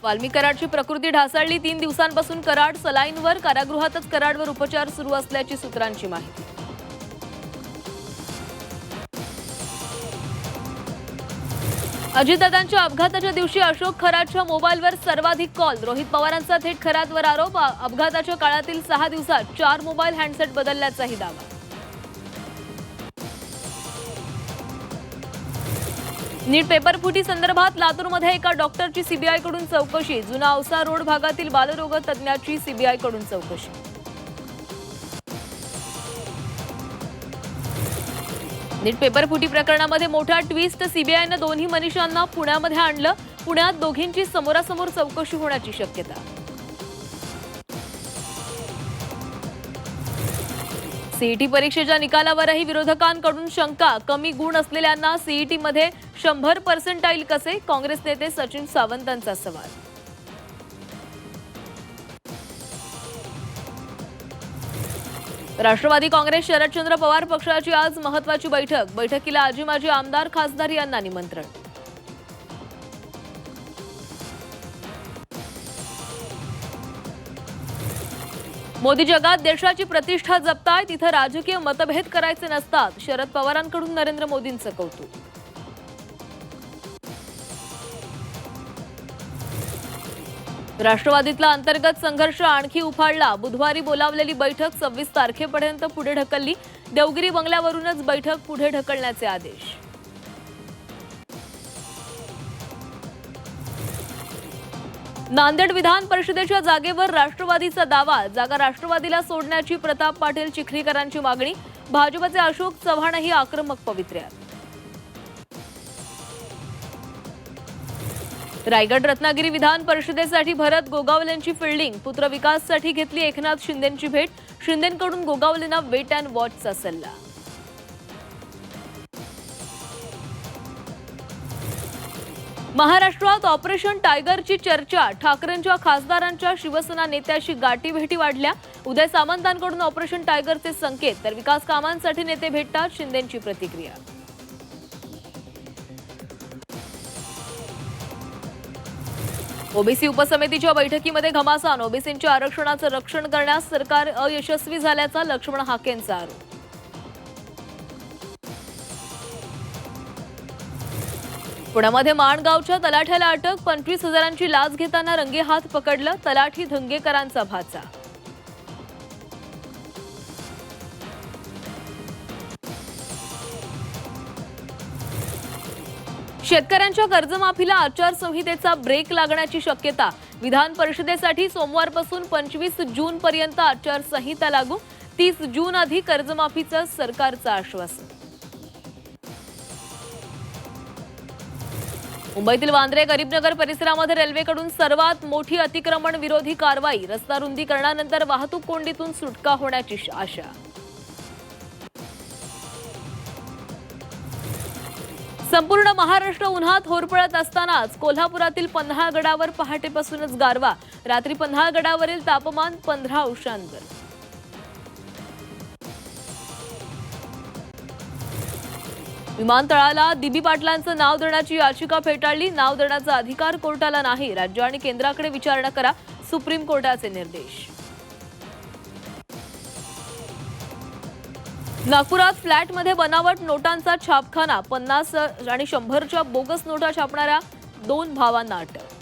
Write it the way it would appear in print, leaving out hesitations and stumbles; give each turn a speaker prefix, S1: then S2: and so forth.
S1: वाल्मी कराडची प्रकृती ढासळली. 3 दिवसांपासून कराड सलाईनवर, कारागृहातच कराडवर उपचार सुरू असल्याची सूत्रांची माहिती. अजितदादांच्या अपघाताच्या दिवशी अशोक खराडच्या मोबाईलवर सर्वाधिक कॉल. रोहित पवारांचा थेट खरातवर आरोप. अपघाताच्या काळातील 6 दिवसात 4 मोबाईल हँडसेट बदलल्याचाही दावा. नीट पेपर फुटी संदर्भात लातूरमध्ये एका डॉक्टरची सीबीआयकडून चौकशी. जुना औसा रोड भागातील बालरोग तज्ज्ञाची सीबीआयकडून चौकशी. नीट पेपर फुटी प्रकरणामध्ये मोठा ट्विस्ट. सीबीआयनं दोन्ही मनीषांना पुण्यामध्ये आणलं. पुण्यात दोघींची समोरासमोर चौकशी होण्याची शक्यता. सीईटी परीक्षेच्या निकालावरही विरोधकांकडून शंका. कमी गुण असलेल्यांना सीईटीमध्ये 100% कसे? काँग्रेस नेते सचिन सावंतांचा सवाल. राष्ट्रवादी काँग्रेस शरदचंद्र पवार पक्षाची आज महत्त्वाची बैठक. बैठकीला आजी माजी आमदार खासदार यांना निमंत्रण. मोदी जगात देशाची प्रतिष्ठा जपतायत. तिथं राजकीय मतभेद करायचे नसतात. शरद पवारांकडून नरेंद्र मोदींचं कौतुक. राष्ट्रवादीतला अंतर्गत संघर्ष आणखी उफाळला. बुधवारी बोलावलेली बैठक 26 तारखेपर्यंत पुढे ढकलली. देवगिरी बंगल्यावरूनच बैठक पुढे ढकलण्याचे आदेश. नांदेड विधान परिषदेच्या जागेवर राष्ट्रवादीचा दावा. जागा राष्ट्रवादीला सोडण्याची प्रताप पाटील चिखलीकरांची मागणी. भाजपचे अशोक चव्हाणही आक्रमक पवित्र्यात. रायगड रत्नागिरी विधान परिषदेसाठी भरत गोगावलेंची फिल्डिंग. पुत्र विकाससाठी घेतली एकनाथ शिंदेंची भेट. शिंदेंकडून गोगावलेंना वेट अँड वॉचचा सल्ला. महाराष्ट्रात ऑपरेशन टायगरची चर्चा. ठाकरेंच्या खासदारांच्या शिवसेना नेत्याशी गाठीभेटी वाढल्या. उदय सामंतांकडून ऑपरेशन टायगरचे संकेत. तर विकास कामांसाठी नेते भेटतात. शिंदेंची प्रतिक्रिया. ओबीसी उपसमितीच्या बैठकीमध्ये घमासान. ओबीसींच्या आरक्षणाचं रक्षण करण्यास सरकार अयशस्वी झाल्याचा लक्ष्मण हाकेंचा आरोप. पुण्यामध्ये माणगावच्या तलाठ्याला अटक. 25,000ची लाच घेताना रंगेहात पकडलं. तलाठी धंगेकरांचा भाचा. शेतकऱ्यांच्या कर्जमाफीला आचारसंहितेचा ब्रेक लागण्याची शक्यता. विधान परिषदेसाठी सोमवारपासून 25 जूनपर्यंत आचारसंहिता लागू. 30 जून आधी कर्जमाफीचं सरकारचं आश्वासन. मुंबईतील वांद्रे गरीबनगर परिसरामध्ये रेल्वेकडून सर्वात मोठी अतिक्रमण विरोधी कारवाई. रस्ता रुंदीकरणानंतर वाहतूक कोंडीतून सुटका होण्याची आशा. संपूर्ण महाराष्ट्र उन्हात होरपळत असतानाच कोल्हापुरातील पन्हाळगडावर पहाटेपासूनच गारवा. रात्री पन्हाळगडावरील तापमान 15 अंशांवर. विमानतळाला दिबी पाटलांचं नाव देण्याची याचिका फेटाळली. नाव देण्याचा अधिकार कोर्टाला नाही. राज्य आणि केंद्राकडे विचारणा करा. सुप्रीम कोर्टाचे निर्देश. नागपुरात फ्लॅटमध्ये बनावट नोटांचा छापखाना. 50 आणि 100च्या बोगस नोटा छापणाऱ्या 2 भावांना अटक.